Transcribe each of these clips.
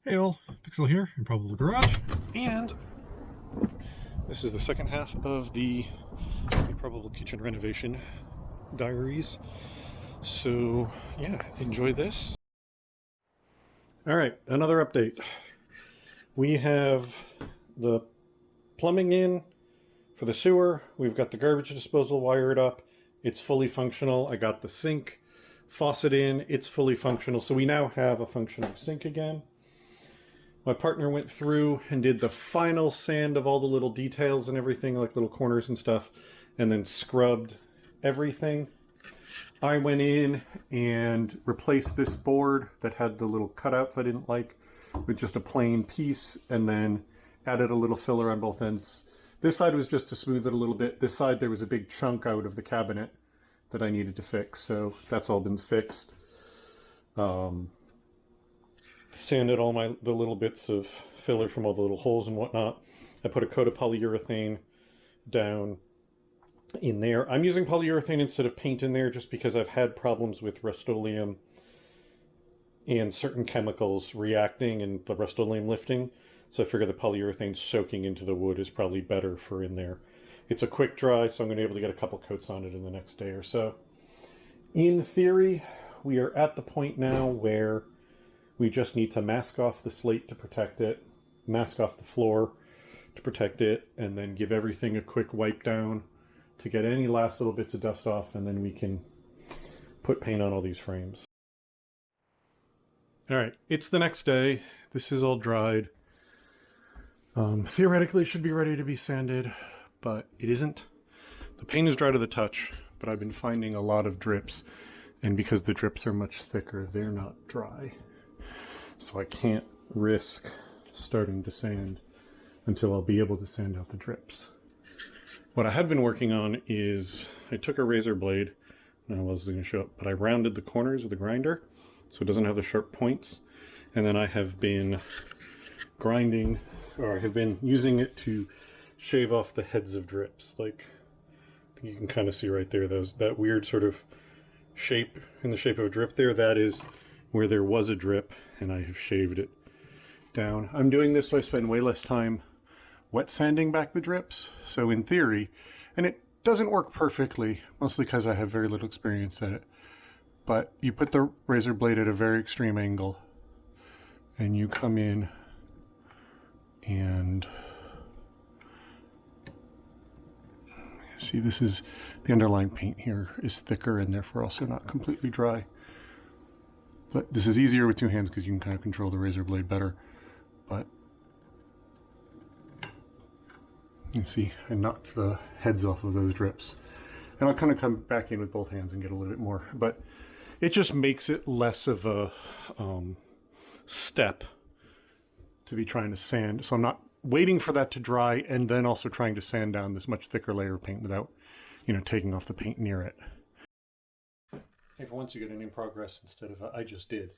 Hey all, Pixel here, Improbable Garage, and this is the second half of the Improbable Kitchen renovation diaries. So yeah, enjoy this. Alright, another update. We have the plumbing in for the sewer, we've got the garbage disposal wired up, it's fully functional. I got the sink faucet in, it's fully functional, so we now have a functional sink again. My partner went through and did the final sand of all the little details and everything, like little corners and stuff, and then scrubbed everything. I went in and replaced this board that had the little cutouts I didn't like with just a plain piece, and then added a little filler on both ends. This side was just to smooth it a little bit. This side there was a big chunk out of the cabinet that I needed to fix, so that's all been fixed. Sanded all the little bits of filler from all the little holes and whatnot. I put a coat of polyurethane down in there. I'm using polyurethane instead of paint in there just because I've had problems with Rustoleum and certain chemicals reacting and the Rustoleum lifting. So I figure the polyurethane soaking into the wood is probably better for in there. It's a quick dry, so I'm going to be able to get a couple coats on it in the next day or so. In theory, we are at the point now where we just need to mask off the slate to protect it, mask off the floor to protect it, and then give everything a quick wipe down to get any last little bits of dust off, and then we can put paint on all these frames. Alright, it's the next day. This is all dried. Theoretically it should be ready to be sanded, but it isn't. The paint is dry to the touch, but I've been finding a lot of drips, and because the drips are much thicker, they're not dry. So I can't risk starting to sand until I'll be able to sand out the drips. What I have been working on is I took a razor blade, and I was going to show it, but I rounded the corners with the grinder so it doesn't have the sharp points, and then I have been grinding, or I have been using it to shave off the heads of drips. Like you can kind of see right there, that weird sort of shape in the shape of a drip there, that is where there was a drip, and I have shaved it down. I'm doing this so I spend way less time wet sanding back the drips. So in theory, and it doesn't work perfectly, mostly because I have very little experience at it, but you put the razor blade at a very extreme angle, and you come in and see, this is the underlying paint here is thicker and therefore also not completely dry. But this is easier with two hands because you can kind of control the razor blade better. But you can see I knocked the heads off of those drips. And I'll kind of come back in with both hands and get a little bit more. But it just makes it less of a step to be trying to sand. So I'm not waiting for that to dry and then also trying to sand down this much thicker layer of paint without, taking off the paint near it. Hey, for once you get an in progress instead of a I just did.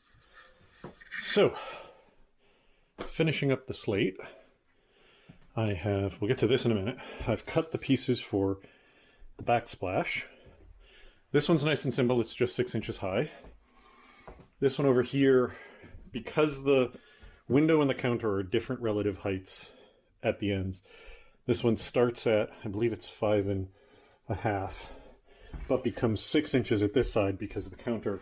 So, finishing up the slate, we'll get to this in a minute, I've cut the pieces for the backsplash. This one's nice and simple, it's just 6 inches high. This one over here, because the window and the counter are different relative heights at the ends, this one starts at, I believe it's 5.5, but becomes 6 inches at this side because the counter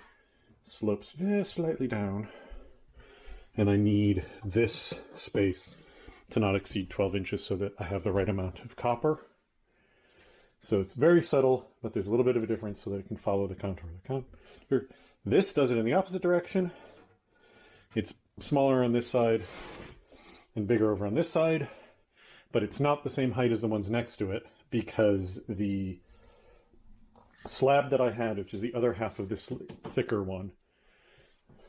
slopes just slightly down, and I need this space to not exceed 12 inches so that I have the right amount of copper. So it's very subtle, but there's a little bit of a difference so that it can follow the contour of the counter. This does it in the opposite direction. It's smaller on this side and bigger over on this side, but it's not the same height as the ones next to it because the slab that I had, which is the other half of this thicker one,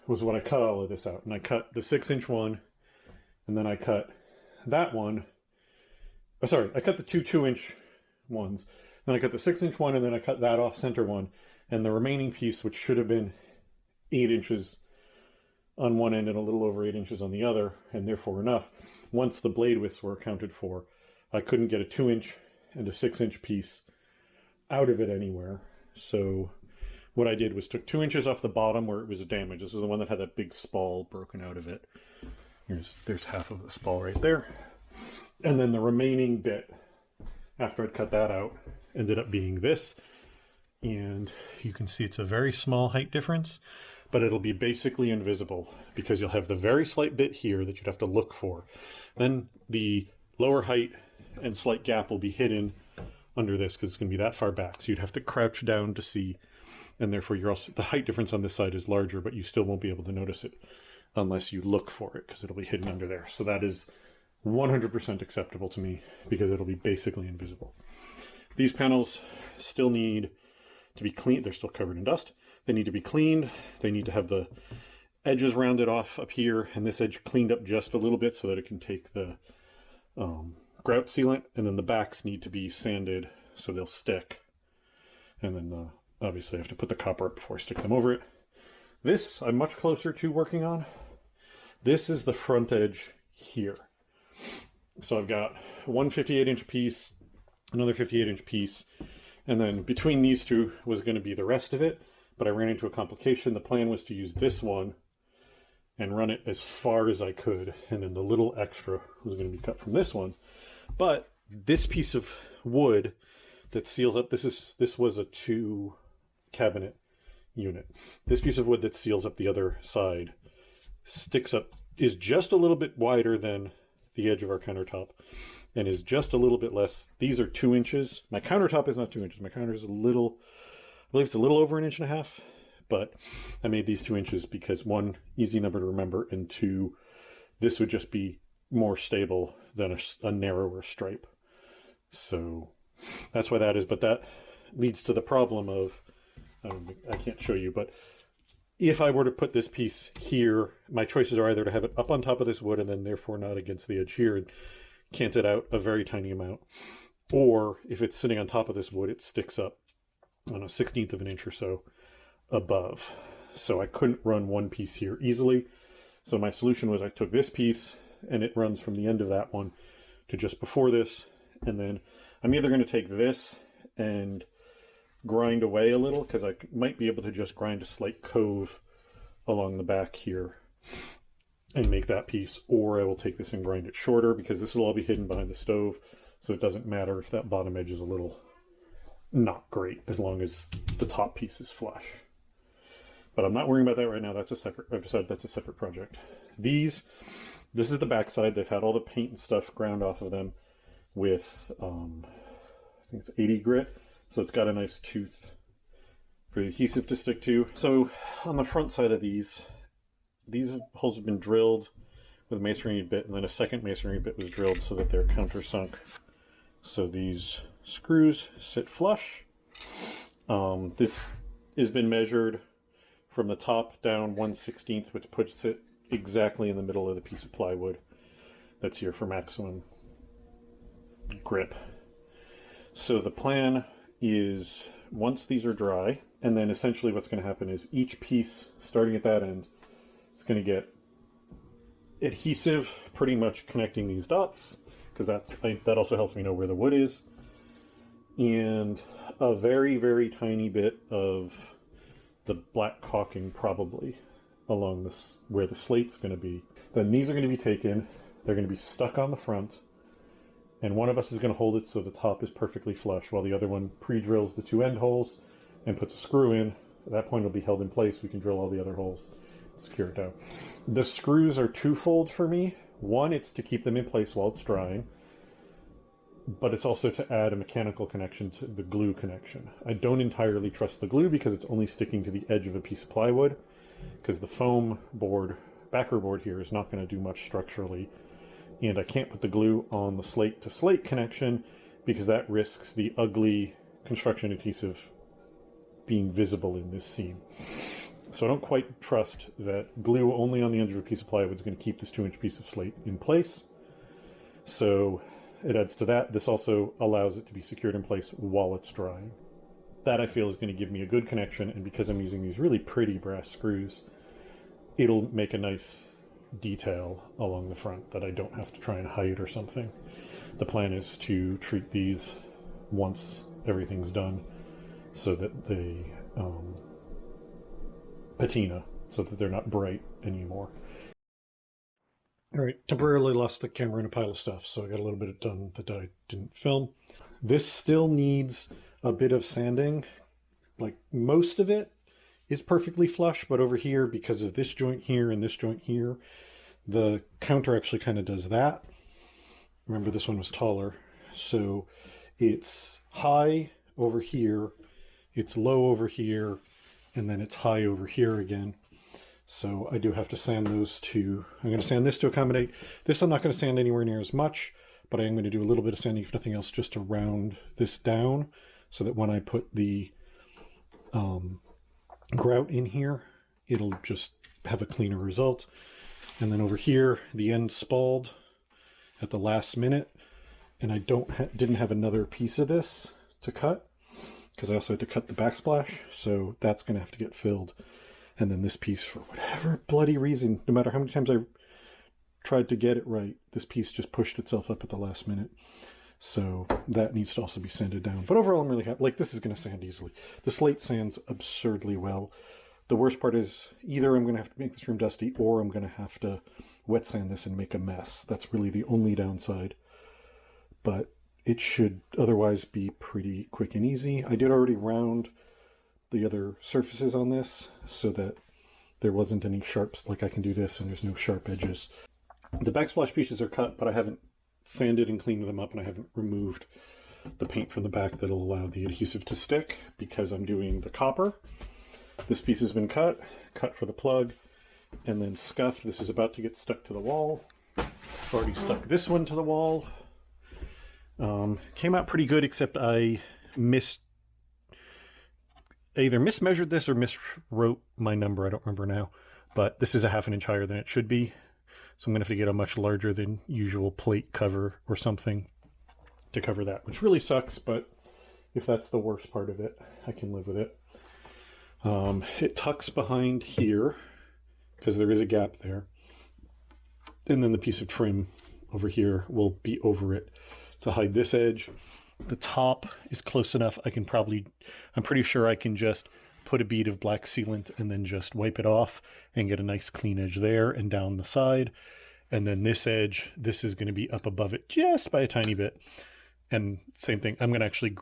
was when I cut all of this out. And I cut the 6-inch one, and then I cut that one. Oh, sorry, I cut the two 2-inch ones. Then I cut the 6-inch one, and then I cut that off-center one. And the remaining piece, which should have been 8 inches on one end and a little over 8 inches on the other, and therefore enough, once the blade widths were accounted for, I couldn't get a 2-inch and a 6-inch piece out of it anywhere. So what I did was took 2 inches off the bottom where it was damaged. This is the one that had that big spall broken out of it. There's half of the spall right there. And then the remaining bit, after I'd cut that out, ended up being this. And you can see it's a very small height difference, but it'll be basically invisible because you'll have the very slight bit here that you'd have to look for. Then the lower height and slight gap will be hidden under this because it's going to be that far back. So you'd have to crouch down to see, and therefore you're also, the height difference on this side is larger, but you still won't be able to notice it unless you look for it because it'll be hidden under there. So that is 100% acceptable to me because it'll be basically invisible. These panels still need to be cleaned. They're still covered in dust. They need to be cleaned. They need to have the edges rounded off up here and this edge cleaned up just a little bit so that it can take the grout sealant, and then the backs need to be sanded so they'll stick. And then obviously I have to put the copper up before I stick them over it. This I'm much closer to working on. This is the front edge here. So I've got one 58-inch piece, another 58-inch piece, and then between these two was going to be the rest of it, but I ran into a complication. The plan was to use this one and run it as far as I could, and then the little extra was going to be cut from this one. But this piece of wood that seals up, this was a 2 cabinet unit. This piece of wood that seals up the other side sticks up, is just a little bit wider than the edge of our countertop and is just a little bit less. These are 2 inches. My countertop is not 2 inches. My counter is a little, I believe it's a little over 1.5 inches, but I made these 2 inches because 1, easy number to remember, and 2, this would just be more stable than a narrower stripe. So that's why that is, but that leads to the problem of, I can't show you, but if I were to put this piece here, my choices are either to have it up on top of this wood and then therefore not against the edge here and cant it out a very tiny amount, or if it's sitting on top of this wood, it sticks up on a 1/16 of an inch or so above. So I couldn't run one piece here easily. So my solution was I took this piece and it runs from the end of that one to just before this, and then I'm either going to take this and grind away a little, because I might be able to just grind a slight cove along the back here and make that piece, or I will take this and grind it shorter because this will all be hidden behind the stove, so it doesn't matter if that bottom edge is a little not great as long as the top piece is flush. But I'm not worrying about that right now. That's a separate, I've decided that's a separate project. This is the back side. They've had all the paint and stuff ground off of them with I think it's 80 grit, so it's got a nice tooth for the adhesive to stick to. So on the front side of these holes have been drilled with a masonry bit, and then a second masonry bit was drilled so that they're countersunk. So these screws sit flush. This has been measured from the top down 1/16, which puts it exactly in the middle of the piece of plywood that's here for maximum grip. So the plan is, once these are dry, and then essentially what's going to happen is each piece starting at that end is going to get adhesive pretty much connecting these dots, because that also helps me know where the wood is, and a very, very tiny bit of the black caulking probably along this where the slate's going to be. Then these are going to be taken, they're going to be stuck on the front, and one of us is going to hold it so the top is perfectly flush while the other one pre-drills the 2 end holes and puts a screw in. At that point it'll be held in place. We can drill all the other holes, secure it down. The screws are twofold for me. One, it's to keep them in place while it's drying, but it's also to add a mechanical connection to the glue connection. I don't entirely trust the glue because it's only sticking to the edge of a piece of plywood, because the foam board, backer board here, is not going to do much structurally, and I can't put the glue on the slate to slate connection because that risks the ugly construction adhesive being visible in this seam. So I don't quite trust that glue only on the edge of a piece of plywood is going to keep this 2-inch piece of slate in place. So it adds to that. This also allows it to be secured in place while it's drying. That I feel is going to give me a good connection, and because I'm using these really pretty brass screws, it'll make a nice detail along the front that I don't have to try and hide or something. The plan is to treat these once everything's done so that they patina, so that they're not bright anymore. All right, temporarily lost the camera in a pile of stuff, so I got a little bit done that I didn't film. This still needs a bit of sanding. Like, most of it is perfectly flush, but over here, because of this joint here and this joint here, the counter actually kind of does that. Remember, this one was taller. So it's high over here, it's low over here, and then it's high over here again. So I do have to sand those two. I'm going to sand this to accommodate. This I'm not going to sand anywhere near as much, but I am going to do a little bit of sanding, if nothing else, just to round this down so that when I put the grout in here, it'll just have a cleaner result. And then over here, the end spalled at the last minute, and I didn't have another piece of this to cut because I also had to cut the backsplash, so that's going to have to get filled. And then this piece, for whatever bloody reason, no matter how many times I tried to get it right, this piece just pushed itself up at the last minute. So that needs to also be sanded down. But overall, I'm really happy. Like, this is going to sand easily. The slate sands absurdly well. The worst part is either I'm going to have to make this room dusty or I'm going to have to wet sand this and make a mess. That's really the only downside. But it should otherwise be pretty quick and easy. I did already round the other surfaces on this so that there wasn't any sharps. Like, I can do this and there's no sharp edges. The backsplash pieces are cut, but I haven't sanded and cleaned them up, and I haven't removed the paint from the back that'll allow the adhesive to stick because I'm doing the copper. This piece has been cut for the plug, and then scuffed. This is about to get stuck to the wall. Already stuck this one to the wall. Came out pretty good, except I either mismeasured this or miswrote my number. I don't remember now, but this is a 1/2 inch higher than it should be. So I'm going to have to get a much larger than usual plate cover or something to cover that, which really sucks, but if that's the worst part of it, I can live with it. It tucks behind here because there is a gap there. And then the piece of trim over here will be over it to hide this edge. The top is close enough. I'm pretty sure I can just put a bead of black sealant and then just wipe it off and get a nice clean edge there and down the side. And then this edge, this is going to be up above it just by a tiny bit. And same thing, I'm going to actually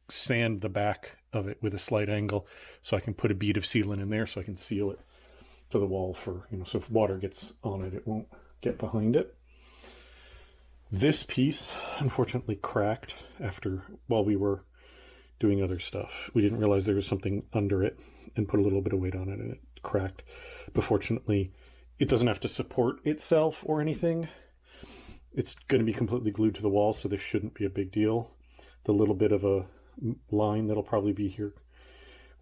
sand the back of it with a slight angle so I can put a bead of sealant in there so I can seal it to the wall for, so if water gets on it, it won't get behind it. This piece unfortunately cracked while we were doing other stuff. We didn't realize there was something under it and put a little bit of weight on it, and it cracked. But fortunately, it doesn't have to support itself or anything. It's going to be completely glued to the wall, so this shouldn't be a big deal. The little bit of a line that'll probably be here,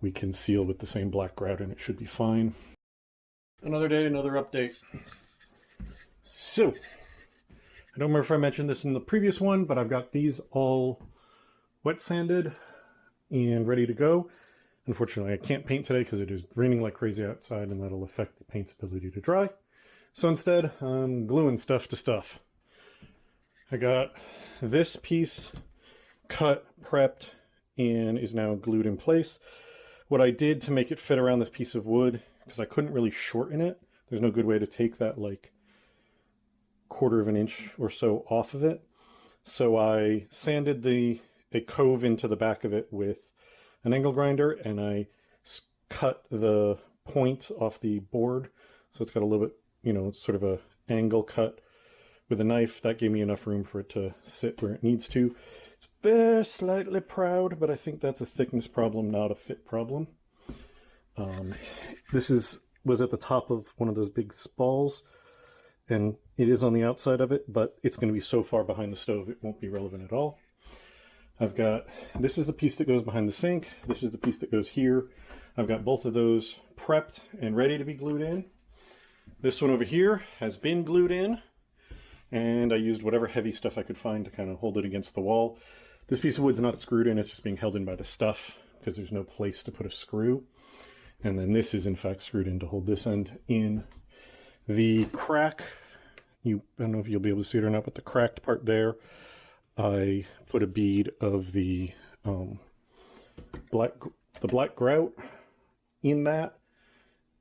we can seal with the same black grout and it should be fine. Another day, another update. So, I don't remember if I mentioned this in the previous one, but I've got these all wet sanded and ready to go. Unfortunately, I can't paint today because it is raining like crazy outside, and that'll affect the paint's ability to dry. So instead, I'm gluing stuff to stuff. I got this piece cut, prepped, and is now glued in place. What I did to make it fit around this piece of wood, because I couldn't really shorten it, there's no good way to take that like 1/4 inch or so off of it. So I sanded a cove into the back of it with an angle grinder, and I cut the point off the board. So it's got a little bit, sort of a angle cut with a knife. That gave me enough room for it to sit where it needs to. It's very slightly proud, but I think that's a thickness problem, not a fit problem. This was at the top of one of those big spalls, and it is on the outside of it, but it's going to be so far behind the stove it won't be relevant at all. This is the piece that goes behind the sink. This is the piece that goes here. I've got both of those prepped and ready to be glued in. This one over here has been glued in, and I used whatever heavy stuff I could find to kind of hold it against the wall. This piece of wood's not screwed in, it's just being held in by the stuff because there's no place to put a screw. And then this is in fact screwed in to hold this end in. The crack, I don't know if you'll be able to see it or not, but the cracked part there, I put a bead of the black grout in that,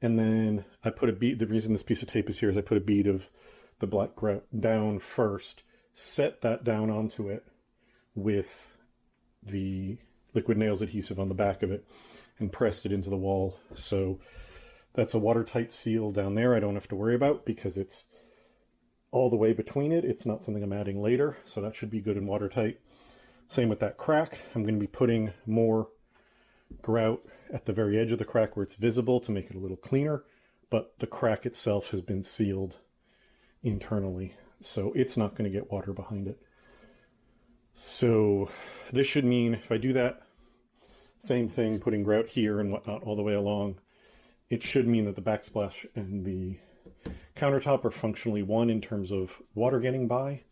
and then I put a bead. The reason this piece of tape is here is I put a bead of the black grout down first, set that down onto it with the liquid nails adhesive on the back of it, and pressed it into the wall. So that's a watertight seal down there I don't have to worry about because it's all the way between it. It's not something I'm adding later, so that should be good and watertight. Same with that crack. I'm going to be putting more grout at the very edge of the crack where it's visible to make it a little cleaner, but the crack itself has been sealed internally, so it's not going to get water behind it. So this should mean if I do that same thing, putting grout here and whatnot all the way along, it should mean that the backsplash and the countertop are functionally one in terms of water getting by,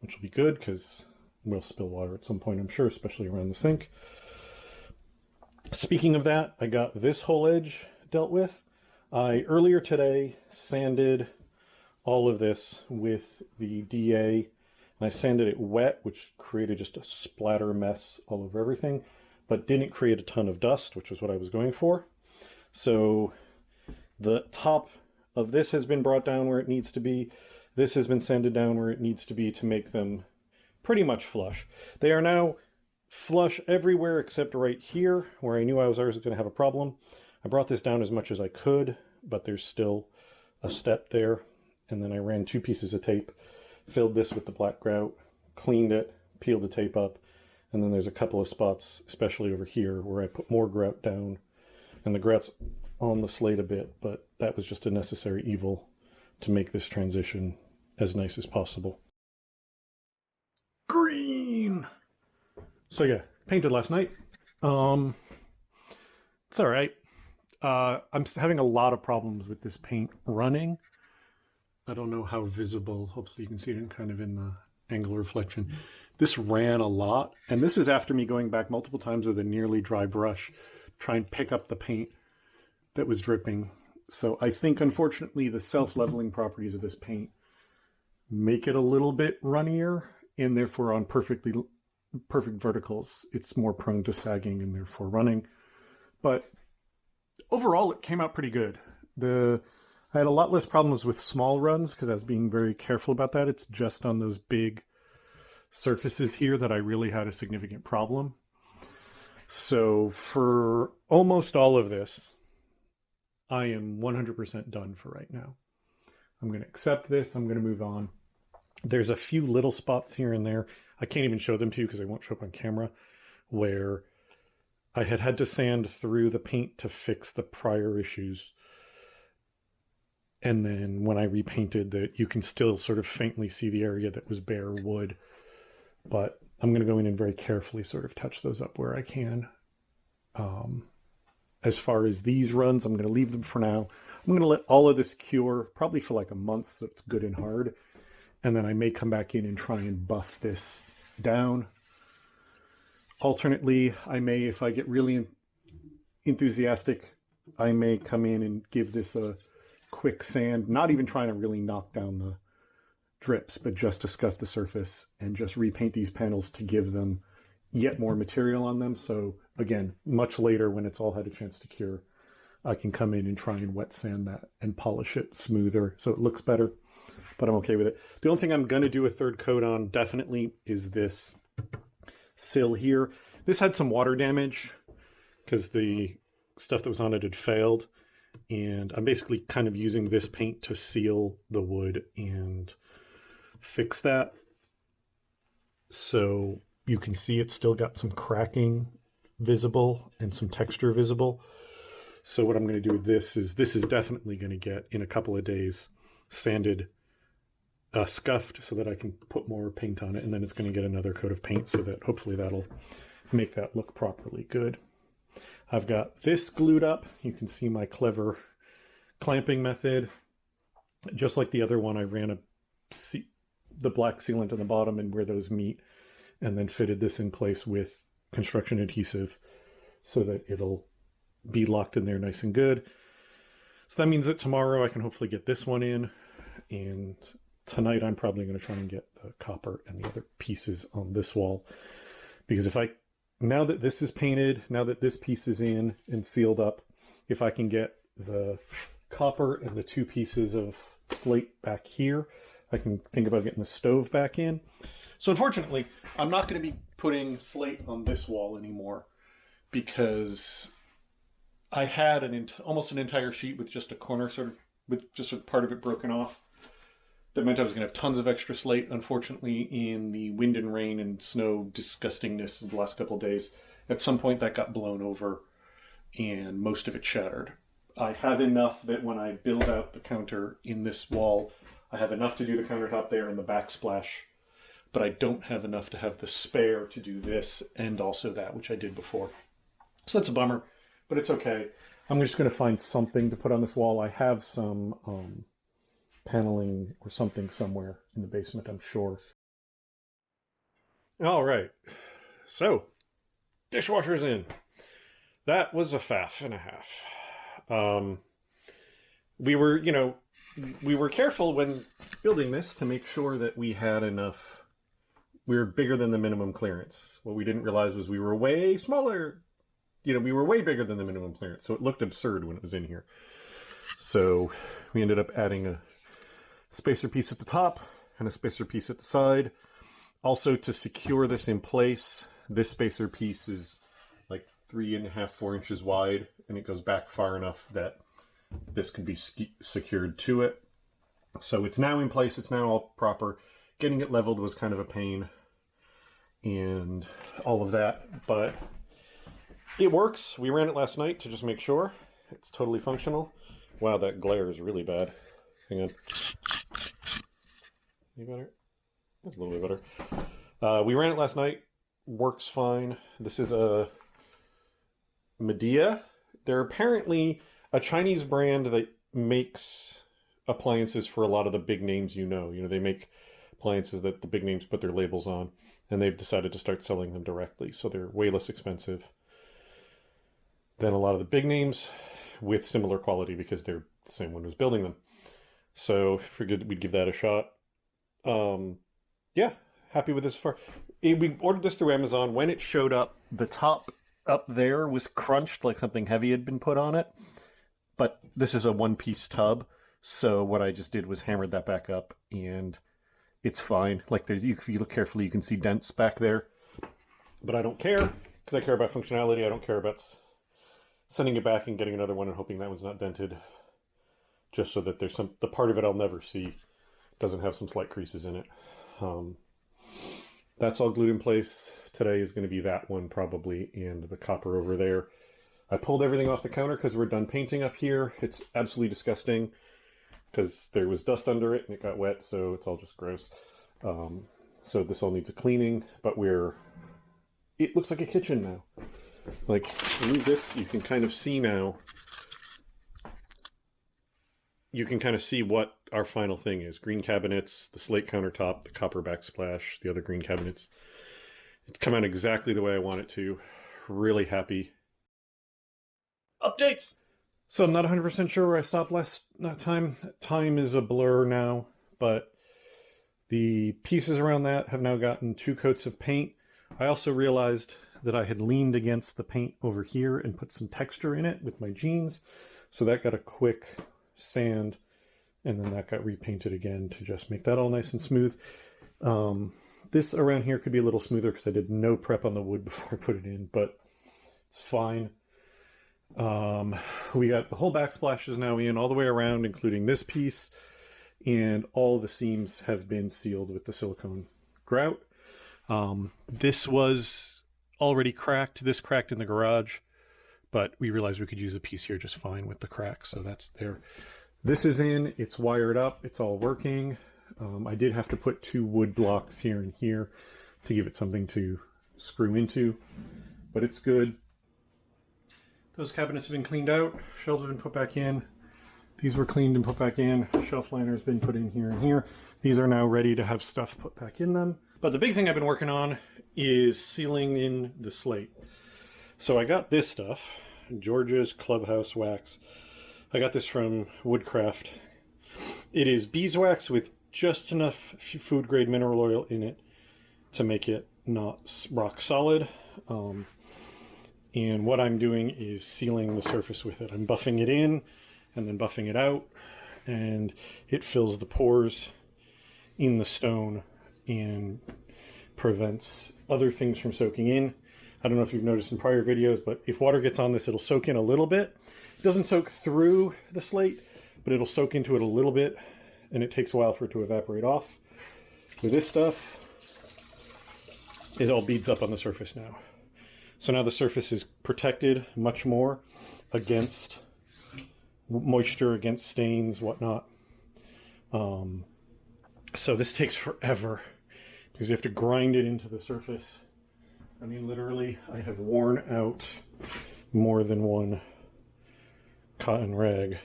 which will be good because we'll spill water at some point, I'm sure, especially around the sink. Speaking of that, I got this whole edge dealt with. I earlier today sanded all of this with the DA, and I sanded it wet, which created just a splatter mess all over everything, but didn't create a ton of dust, which was what I was going for. So the top of this has been brought down where it needs to be. This has been sanded down where it needs to be to make them pretty much flush. They are now flush everywhere except right here where I knew I was always going to have a problem. I brought this down as much as I could, but there's still a step there. And then I ran 2 pieces of tape, filled this with the black grout, cleaned it, peeled the tape up, and then there's a couple of spots, especially over here, where I put more grout down, and the grout's on the slate a bit, but that was just a necessary evil to make this transition as nice as possible. Green! So yeah, painted last night. It's all right. I'm having a lot of problems with this paint running. I don't know how visible, hopefully you can see it kind of in the angle reflection. This ran a lot, and this is after me going back multiple times with a nearly dry brush, try and pick up the paint that was dripping. So I think, unfortunately, the self-leveling properties of this paint make it a little bit runnier, and therefore on perfect verticals, it's more prone to sagging and therefore running. But overall, it came out pretty good. I had a lot less problems with small runs because I was being very careful about that. It's just on those big surfaces here that I really had a significant problem. So for almost all of this, I am 100% done for right now. I'm going to accept this. I'm going to move on. There's a few little spots here and there. I can't even show them to you because they won't show up on camera, where I had to sand through the paint to fix the prior issues. And then when I repainted that, you can still sort of faintly see the area that was bare wood. But I'm going to go in and very carefully sort of touch those up where I can. As far as these runs, I'm going to leave them for now. I'm going to let all of this cure, probably for like a month, so it's good and hard. And then I may come back in and try and buff this down. Alternately, I may, if I get really enthusiastic, I may come in and give this a quick sand, not even trying to really knock down the drips, but just to scuff the surface and just repaint these panels to give them yet more material on them. So again, much later when it's all had a chance to cure, I can come in and try and wet sand that and polish it smoother so it looks better, but I'm okay with it. The only thing I'm going to do a third coat on definitely is this sill here. This had some water damage because the stuff that was on it had failed, and I'm basically kind of using this paint to seal the wood and fix that. So you can see it's still got some cracking visible and some texture visible. So what I'm going to do with this is definitely going to get, in a couple of days, sanded, scuffed so that I can put more paint on it, and then it's going to get another coat of paint so that hopefully that'll make that look properly good. I've got this glued up. You can see my clever clamping method. Just like the other one, I ran the black sealant on the bottom and where those meet, and then fitted this in place with construction adhesive so that it'll be locked in there nice and good. So that means that tomorrow I can hopefully get this one in, and tonight I'm probably going to try and get the copper and the other pieces on this wall, because now that this is painted, now that this piece is in and sealed up, if I can get the copper and the 2 pieces of slate back here, I can think about getting the stove back in. So unfortunately, I'm not going to be putting slate on this wall anymore because I had almost an entire sheet with just a corner with just a part of it broken off. That meant I was going to have tons of extra slate. Unfortunately, in the wind and rain and snow disgustingness of the last couple of days, at some point that got blown over and most of it shattered. I have enough that when I build out the counter in this wall, I have enough to do the countertop there and the backsplash, but I don't have enough to have the spare to do this and also that, which I did before. So that's a bummer, but it's okay. I'm just going to find something to put on this wall. I have some paneling or something somewhere in the basement, I'm sure. All right, so dishwasher's in. That was a faff and a half. We were careful when building this to make sure that we had enough. We were bigger than the minimum clearance. What we didn't realize was we were way smaller. We were way bigger than the minimum clearance, so it looked absurd when it was in here. So we ended up adding a spacer piece at the top and a spacer piece at the side. Also, to secure this in place, this spacer piece is like 3.5, 4 inches wide, and it goes back far enough that this can be secured to it. So it's now in place, it's now all proper. Getting it leveled was kind of a pain and all of that, but it works. We ran it last night to just make sure. It's totally functional. Wow, that glare is really bad. Hang on. Any better? That's a little bit better. We ran it last night. Works fine. This is a Medea. They're apparently a Chinese brand that makes appliances for a lot of the big names you know. They make appliances that the big names put their labels on, and they've decided to start selling them directly. So they're way less expensive than a lot of the big names with similar quality because they're the same one who's building them. So figured we'd give that a shot. Yeah, happy with this so far. We ordered this through Amazon. When it showed up, the top up there was crunched like something heavy had been put on it. But this is a one-piece tub, so what I just did was hammered that back up, and it's fine. Like, if you look carefully, you can see dents back there. But I don't care, because I care about functionality. I don't care about sending it back and getting another one and hoping that one's not dented. Just so that there's the part of it I'll never see doesn't have some slight creases in it. That's all glued in place. Today is going to be that one probably, and the copper over there. I pulled everything off the counter because we're done painting up here. It's absolutely disgusting because there was dust under it and it got wet, so it's all just gross. So this all needs a cleaning, but it looks like a kitchen now. Like, move this, you can kind of see now. You can kind of see what our final thing is. Green cabinets, the slate countertop, the copper backsplash, the other green cabinets. It's come out exactly the way I want it to. Really happy. Updates! So I'm not 100% sure where I stopped last time. Time is a blur now, but the pieces around that have now gotten 2 coats of paint. I also realized that I had leaned against the paint over here and put some texture in it with my jeans. So that got a quick sand, and then that got repainted again to just make that all nice and smooth. This around here could be a little smoother because I did no prep on the wood before I put it in, but it's fine. We got the whole backsplash is now in all the way around, including this piece, and all the seams have been sealed with the silicone grout. This was already cracked. This cracked in the garage, but we realized we could use a piece here just fine with the crack, so that's there. This is in, it's wired up, it's all working. I did have to put 2 wood blocks here and here to give it something to screw into, but it's good. Those cabinets have been cleaned out, shelves have been put back in. These were cleaned and put back in. Shelf liner's been put in here and here. These are now ready to have stuff put back in them. But the big thing I've been working on is sealing in the slate. So I got this stuff, George's Clubhouse Wax. I got this from Woodcraft. It is beeswax with just enough food grade mineral oil in it to make it not rock solid. And what I'm doing is sealing the surface with it. I'm buffing it in and then buffing it out, and it fills the pores in the stone and prevents other things from soaking in. I don't know if you've noticed in prior videos, but if water gets on this, it'll soak in a little bit. It doesn't soak through the slate, but it'll soak into it a little bit, and it takes a while for it to evaporate off. With this stuff, it all beads up on the surface now. So now the surface is protected much more against moisture, against stains, whatnot. So this takes forever because you have to grind it into the surface. I mean, literally, I have worn out more than one cotton rag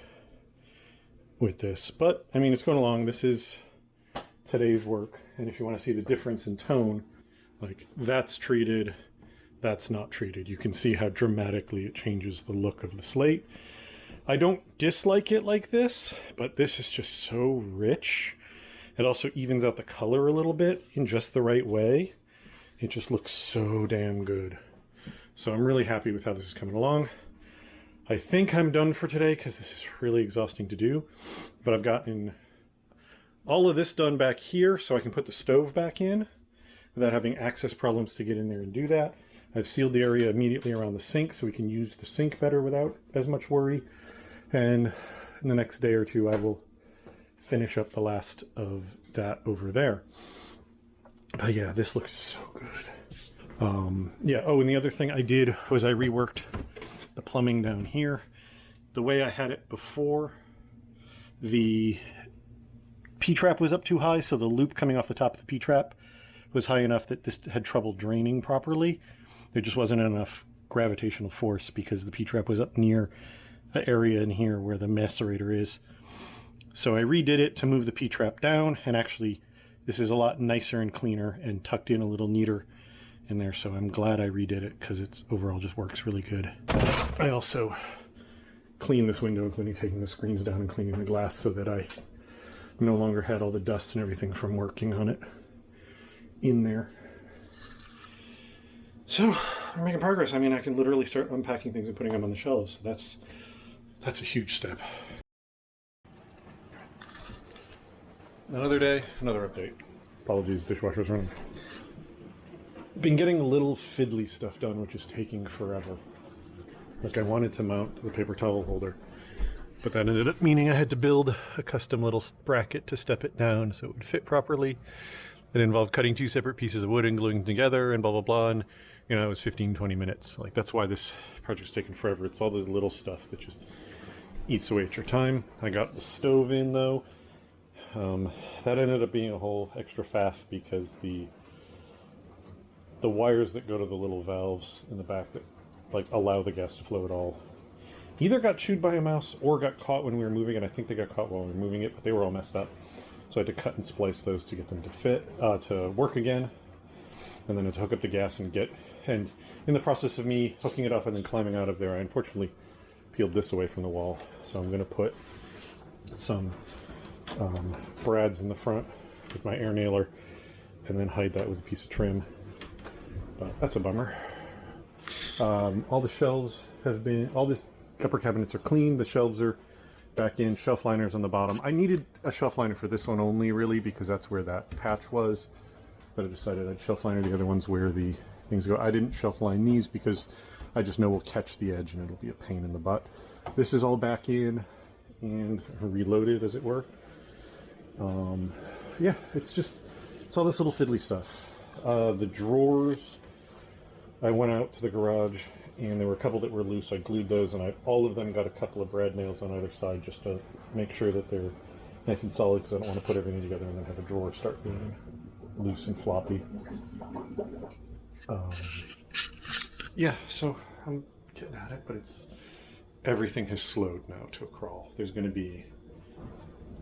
with this. But, I mean, it's going along. This is today's work. And if you want to see the difference in tone, like, that's treated, that's not treated. You can see how dramatically it changes the look of the slate. I don't dislike it like this, but this is just so rich. It also evens out the color a little bit in just the right way. It just looks so damn good. So I'm really happy with how this is coming along. I think I'm done for today because this is really exhausting to do. But I've gotten all of this done back here so I can put the stove back in without having access problems to get in there and do that. I've sealed the area immediately around the sink so we can use the sink better without as much worry. And in the next day or two, I will finish up the last of that over there. But yeah, this looks so good. Yeah, oh, and the other thing I did was I reworked the plumbing down here. The way I had it before, the P-trap was up too high, so the loop coming off the top of the P-trap was high enough that this had trouble draining properly. There just wasn't enough gravitational force because the P-trap was up near the area in here where the macerator is. So I redid it to move the P-trap down, and actually this is a lot nicer and cleaner and tucked in a little neater in there, so I'm glad I redid it because it's overall just works really good. I also cleaned this window, including taking the screens down and cleaning the glass so that I no longer had all the dust and everything from working on it in there. So we're making progress. I mean, I can literally start unpacking things and putting them on the shelves. That's a huge step. Another day, another update. Apologies, dishwasher's running. Been getting little fiddly stuff done, which is taking forever. Like, I wanted to mount the paper towel holder, but that ended up meaning I had to build a custom little bracket to step it down so it would fit properly. It involved cutting two separate pieces of wood and gluing them together and blah, blah, blah. And, you know, it was 15-20 minutes. Like, that's why this project's taken forever. It's all this little stuff that just eats away at your time. I got the stove in, though. That ended up being a whole extra faff because the wires that go to the little valves in the back that like allow the gas to flow at all either got chewed by a mouse or got caught when we were moving it. I think they got caught while we were moving it, but they were all messed up. So I had to cut and splice those to get them to fit, to work again. And then to hook up the gas and in the process of me hooking it up and then climbing out of there, I unfortunately peeled this away from the wall. So I'm going to put some brads in the front with my air nailer and then hide that with a piece of trim. But that's a bummer. All the shelves have been, all these upper cabinets are clean. The shelves are back in, shelf liners on the bottom. I needed a shelf liner for this one only, really, because that's where that patch was. But I decided I'd shelf liner the other ones where the things go. I didn't shelf line these because I just know we'll catch the edge and it'll be a pain in the butt. This is all back in and reloaded, as it were. Yeah, it's all this little fiddly stuff. The drawers, I went out to the garage and there were a couple that were loose. I glued those, and all of them got a couple of brad nails on either side just to make sure that they're nice and solid, because I don't want to put everything together and then have a drawer start being loose and floppy. Yeah, so I'm getting at it, but everything has slowed now to a crawl. There's going to be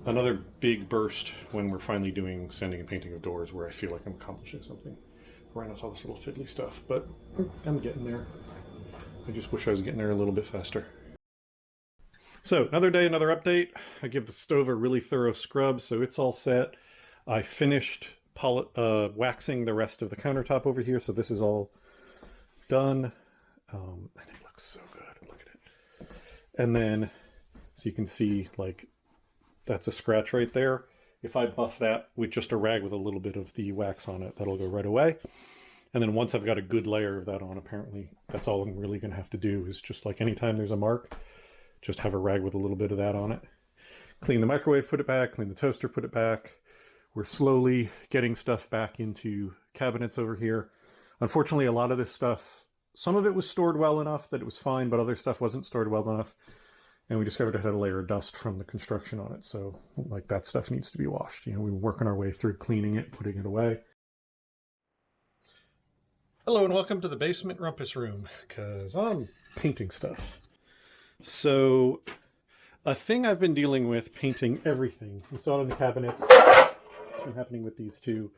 another big burst when we're finally doing sanding and painting of doors, where I feel like I'm accomplishing something. Right now it's all this little fiddly stuff, but I'm getting there. I just wish I was getting there a little bit faster. So another day, another update. I give the stove a really thorough scrub, so it's all set. I finished waxing the rest of the countertop over here, so this is all done. And it looks so good. Look at it. And then, so you can see, like, that's a scratch right there. if I buff that with just a rag with a little bit of the wax on it, that'll go right away. And then once I've got a good layer of that on, apparently that's all I'm really going to have to do is just like anytime there's a mark, just have a rag with a little bit of that on it. Clean the microwave, put it back. Clean the toaster, put it back. We're slowly getting stuff back into cabinets over here. Unfortunately, a lot of this stuff, some of it was stored well enough that it was fine, but other stuff wasn't stored well enough. And we discovered it had a layer of dust from the construction on it. So like that stuff needs to be washed. You know, we were working our way through cleaning it, putting it away. Hello and welcome to the basement rumpus room, because I'm painting stuff. So a thing I've been dealing with painting everything, you saw it in the cabinets, what's been happening with these two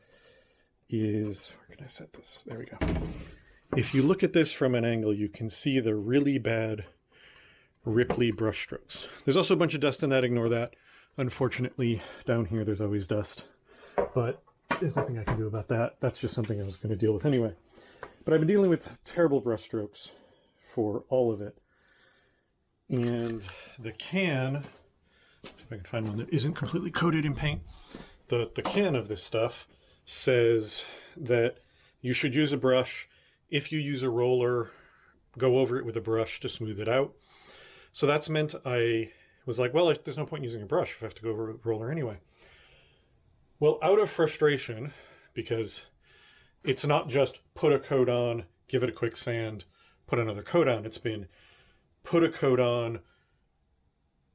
is, where can I set this? There we go. If you look at this from an angle, you can see the really bad Ripley brush strokes. There's also a bunch of dust in that, ignore that. Unfortunately, down here there's always dust, but there's nothing I can do about that. That's just something I was going to deal with anyway. But I've been dealing with terrible brush strokes for all of it. And the can, if I can find one that isn't completely coated in paint, the can of this stuff says that you should use a brush. If you use a roller, go over it with a brush to smooth it out. So that's meant I was like, well, there's no point in using a brush if I have to go over it with a roller anyway. Well, out of frustration, because it's not just put a coat on, give it a quick sand, put another coat on. It's been put a coat on,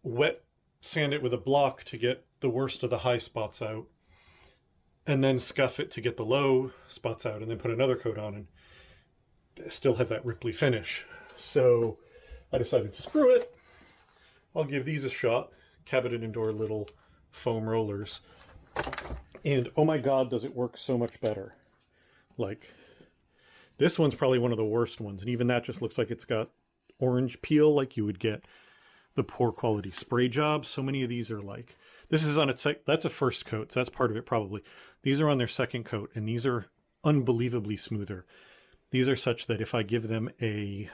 wet sand it with a block to get the worst of the high spots out, and then scuff it to get the low spots out, and then put another coat on and still have that Ripley finish. So I decided, screw it, I'll give these a shot. Cabinet indoor little foam rollers. And oh my God, does it work so much better. Like, this one's probably one of the worst ones, and even that just looks like it's got orange peel like you would get the poor quality spray jobs. So many of these are like, this is on its, that's a first coat, so that's part of it probably. These are on their second coat, and these are unbelievably smoother. These are such that if I give them a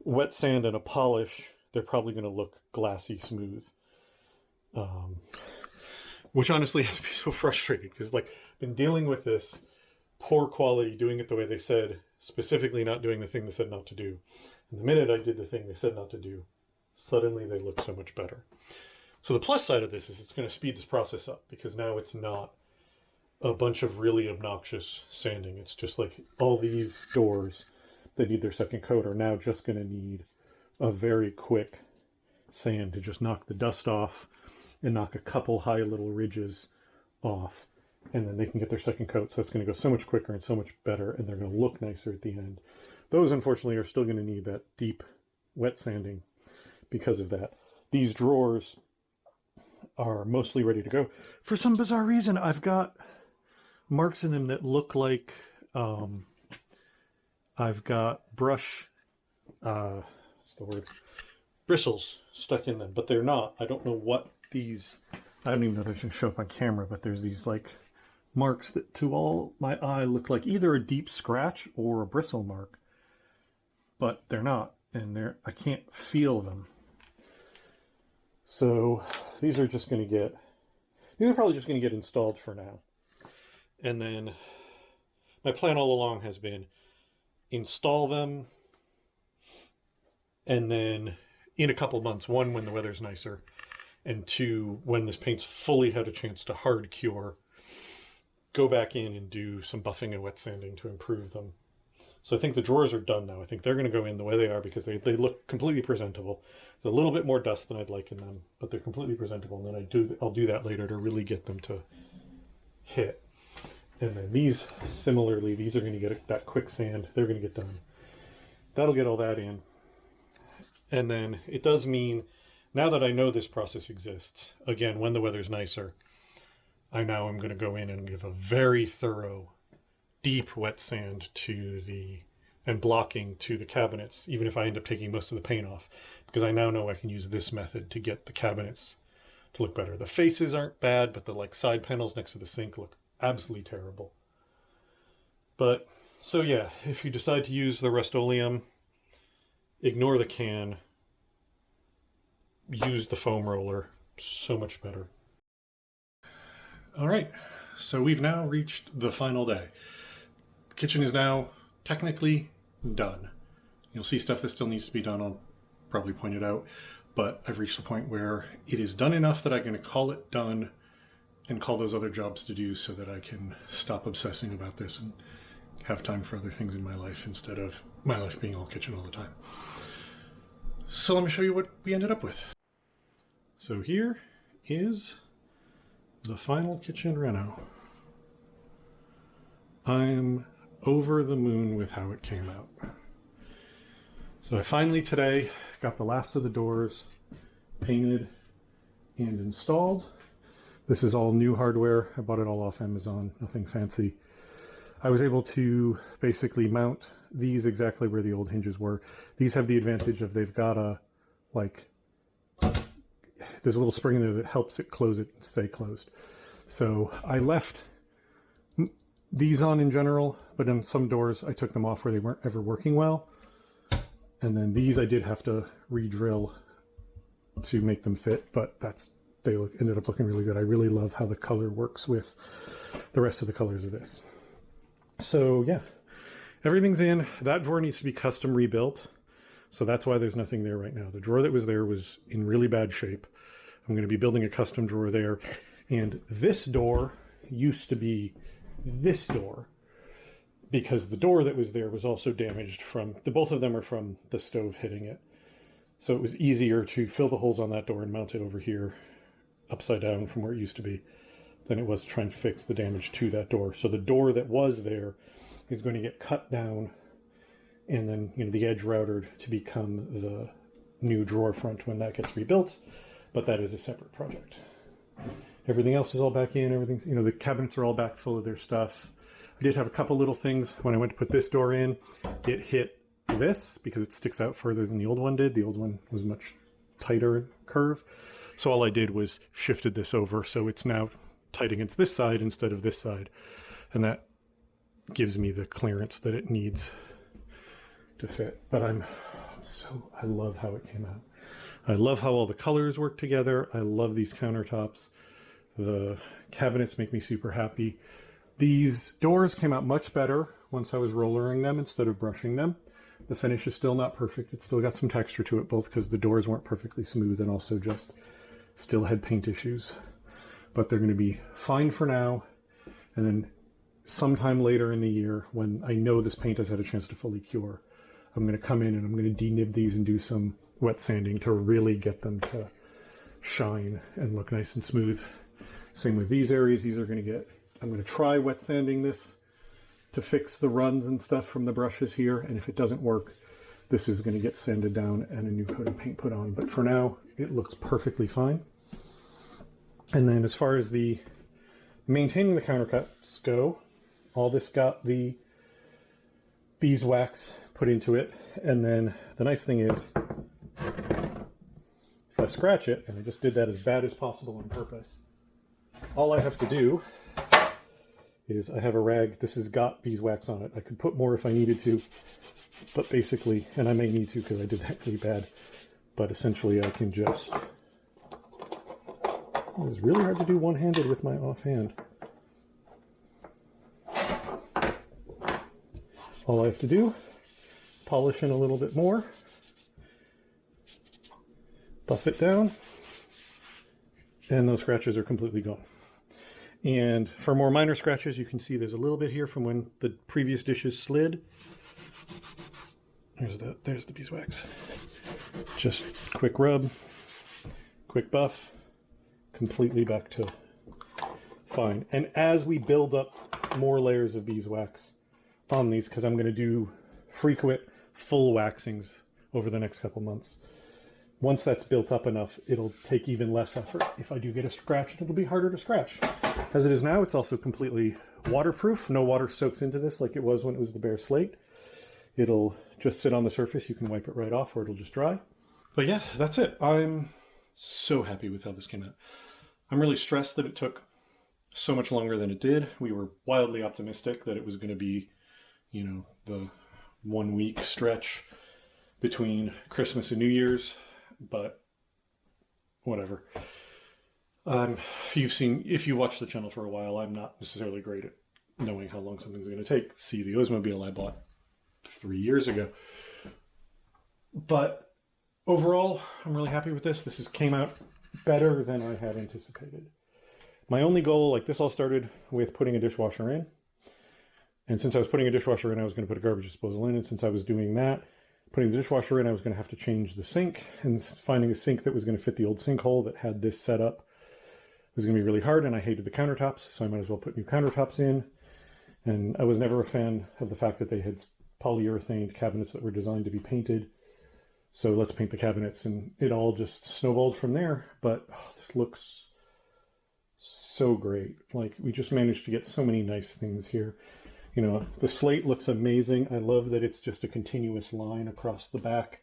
wet sand and a polish, they're probably going to look glassy smooth. Which honestly has to be so frustrating, because like I've been dealing with this poor quality, doing it the way they said, specifically not doing the thing they said not to do. And the minute I did the thing they said not to do, suddenly they look so much better. So the plus side of this is it's going to speed this process up, because now it's not a bunch of really obnoxious sanding. It's just like all these doors that need their second coat are now just going to need a very quick sand to just knock the dust off and knock a couple high little ridges off, and then they can get their second coat. So it's going to go so much quicker and so much better, and they're going to look nicer at the end. Those, unfortunately, are still going to need that deep wet sanding because of that. These drawers are mostly ready to go. For some bizarre reason, I've got marks in them that look like I've got brush, what's the word? Bristles stuck in them, but they're not. I don't know what these, I don't even know if they should show up on camera, but there's these like marks that to all my eye look like either a deep scratch or a bristle mark, but they're not, and I can't feel them. So these are just going to get, these are probably just going to get installed for now. And then my plan all along has been install them, and then in a couple months, one, when the weather's nicer, and two, when this paint's fully had a chance to hard cure, go back in and do some buffing and wet sanding to improve them. So I think the drawers are done now. I think they're going to go in the way they are because they look completely presentable. There's a little bit more dust than I'd like in them, but they're completely presentable. And then I'll do that later to really get them to hit. And then these, similarly, these are going to get that quick sand. They're going to get done. That'll get all that in. And then it does mean, now that I know this process exists, again, when the weather's nicer, I now am going to go in and give a very thorough, deep wet sand to and blocking to the cabinets, even if I end up taking most of the paint off, because I now know I can use this method to get the cabinets to look better. The faces aren't bad, but the like side panels next to the sink look absolutely terrible. But, so yeah, if you decide to use the Rustoleum, ignore the can, use the foam roller, so much better. All right, so we've now reached the final day. The kitchen is now technically done. You'll see stuff that still needs to be done. I'll probably point it out, but I've reached the point where it is done enough that I'm going to call it done and call those other jobs to do so that I can stop obsessing about this and have time for other things in my life instead of my life being all kitchen all the time. So let me show you what we ended up with. So here is the final kitchen reno. I'm over the moon with how it came out. So I finally today got the last of the doors painted and installed. This is all new hardware. I bought it all off Amazon, nothing fancy. I was able to basically mount these exactly where the old hinges were. These have the advantage of they've got a, like, there's a little spring in there that helps it close it and stay closed. So I left these on in general, but on some doors I took them off where they weren't ever working well. And then these I did have to re-drill to make them fit, but they ended up looking really good. I really love how the color works with the rest of the colors of this. So yeah, everything's in. That drawer needs to be custom rebuilt. So that's why there's nothing there right now. The drawer that was there was in really bad shape. I'm going to be building a custom drawer there. And this door used to be this door because the door that was there was also damaged from, both of them are from the stove hitting it. So it was easier to fill the holes on that door and mount it over here upside down from where it used to be than it was to try and fix the damage to that door. So the door that was there is going to get cut down and then, you know, the edge routed to become the new drawer front when that gets rebuilt, but that is a separate project. Everything else is all back in, everything, you know, the cabinets are all back full of their stuff. I did have a couple little things when I went to put this door in. It hit this because it sticks out further than the old one did. The old one was much tighter curve. So all I did was shifted this over so it's now tight against this side instead of this side. And that gives me the clearance that it needs to fit. But I love how it came out. I love how all the colors work together. I love these countertops. The cabinets make me super happy. These doors came out much better once I was rollering them instead of brushing them. The finish is still not perfect. It's still got some texture to it, both because the doors weren't perfectly smooth and also just still had paint issues. But they're going to be fine for now. And then sometime later in the year, when I know this paint has had a chance to fully cure, I'm going to come in and I'm going to denib these and do some wet sanding to really get them to shine and look nice and smooth. Same with these areas. These are going to get, I'm going to try wet sanding this to fix the runs and stuff from the brushes here. And if it doesn't work, this is going to get sanded down and a new coat of paint put on. But for now, it looks perfectly fine. And then as far as the maintaining the countertops go, all this got the beeswax put into it. And then the nice thing is, if I scratch it, and I just did that as bad as possible on purpose, all I have to do is I have a rag. This has got beeswax on it. I could put more if I needed to, but basically, and I may need to because I did that pretty bad, but essentially I can just, it's really hard to do one-handed with my offhand. All I have to do, polish in a little bit more, buff it down, and those scratches are completely gone. And for more minor scratches, you can see there's a little bit here from when the previous dishes slid. There's the beeswax. Just quick rub, quick buff, completely back to fine. And as we build up more layers of beeswax on these, because I'm going to do frequent full waxings over the next couple months, once that's built up enough, it'll take even less effort. If I do get a scratch, it'll be harder to scratch. As it is now, it's also completely waterproof. No water soaks into this like it was when it was the bare slate. It'll just sit on the surface. You can wipe it right off or it'll just dry. But yeah, that's it. I'm so happy with how this came out. I'm really stressed that it took so much longer than it did. We were wildly optimistic that it was going to be, you know, the 1 week stretch between Christmas and New Year's. But whatever. You've seen, if you watch the channel for a while, I'm not necessarily great at knowing how long something's going to take. See the Oldsmobile I bought 3 years ago. But overall, I'm really happy with this. This came out better than I had anticipated. My only goal, like this all started with putting a dishwasher in. And since I was putting a dishwasher in, I was going to put a garbage disposal in. And since I was doing that, putting the dishwasher in, I was going to have to change the sink. And finding a sink that was going to fit the old sinkhole that had this set up was going to be really hard. And I hated the countertops, so I might as well put new countertops in. And I was never a fan of the fact that they had polyurethane cabinets that were designed to be painted. So let's paint the cabinets, and it all just snowballed from there. But this looks so great. Like, we just managed to get so many nice things here. You know, the slate looks amazing. I love that it's just a continuous line across the back.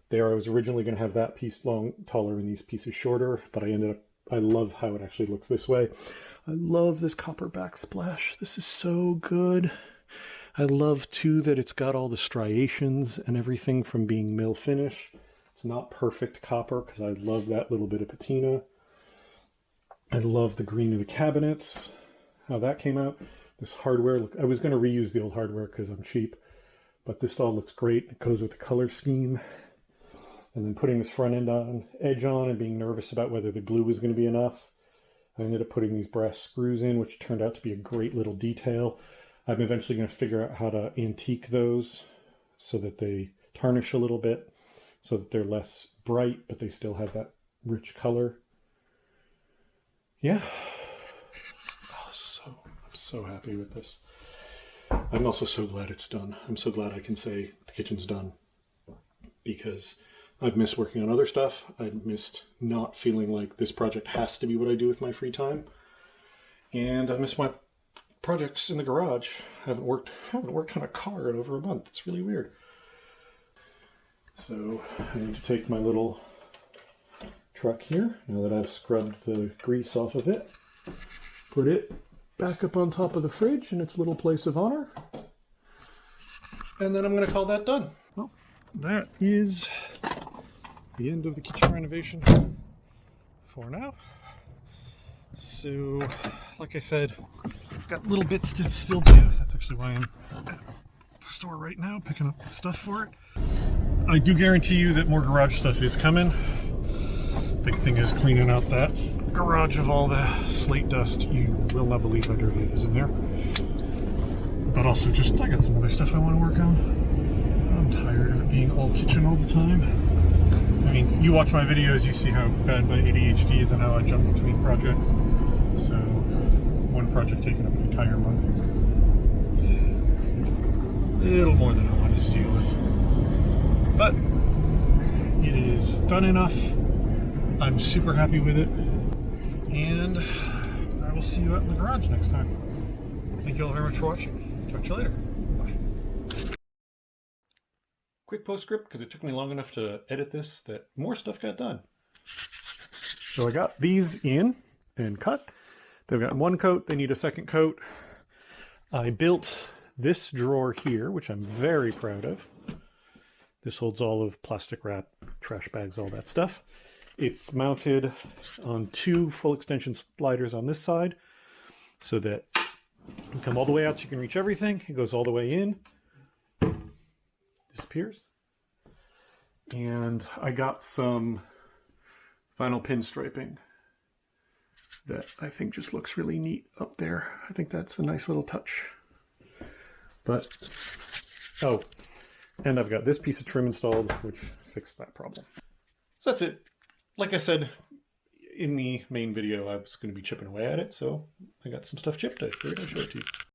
There, I was originally going to have that piece taller and these pieces shorter, but I love how it actually looks this way. I love this copper backsplash. This is so good. I love too that it's got all the striations and everything from being mill finish. It's not perfect copper because I love that little bit of patina. I love the green of the cabinets, how that came out. This hardware, look, I was going to reuse the old hardware because I'm cheap, but this all looks great. It goes with the color scheme. And then putting this front end edge on and being nervous about whether the glue was going to be enough. I ended up putting these brass screws in, which turned out to be a great little detail. I'm eventually going to figure out how to antique those so that they tarnish a little bit, so that they're less bright, but they still have that rich color. Yeah. I'm so happy with this. I'm also so glad it's done. I'm so glad I can say the kitchen's done, because I've missed working on other stuff. I've missed not feeling like this project has to be what I do with my free time. And I've missed my projects in the garage. I haven't worked on a car in over a month. It's really weird. So I need to take my little truck here, now that I've scrubbed the grease off of it, put it back up on top of the fridge in its little place of honor. And then I'm going to call that done. Well, that is the end of the kitchen renovation for now. So, like I said, I've got little bits to still do. That's actually why I'm at the store right now, picking up stuff for it. I do guarantee you that more garage stuff is coming. Big thing is cleaning out that garage of all the slate dust. You will not believe how dirty it is in there. But also just, I got some other stuff I want to work on. I'm tired of it being all kitchen all the time. I mean, you watch my videos, you see how bad my ADHD is and how I jump between projects. So, one project taking up an entire month. A little more than I wanted to deal with. But, it is done enough. I'm super happy with it. And I will see you out in the garage next time. Thank you all very much for watching. Talk to you later. Bye. Quick postscript, because it took me long enough to edit this, that more stuff got done. So I got these in and cut. They've got one coat, they need a second coat. I built this drawer here, which I'm very proud of. This holds all of plastic wrap, trash bags, all that stuff. It's mounted on two full extension sliders on this side, so that you can come all the way out so you can reach everything. It goes all the way in. Disappears. And I got some vinyl pinstriping that I think just looks really neat up there. I think that's a nice little touch. But, oh, and I've got this piece of trim installed, which fixed that problem. So that's it. Like I said in the main video, I was going to be chipping away at it, so I got some stuff chipped. I figured I'd show it to you.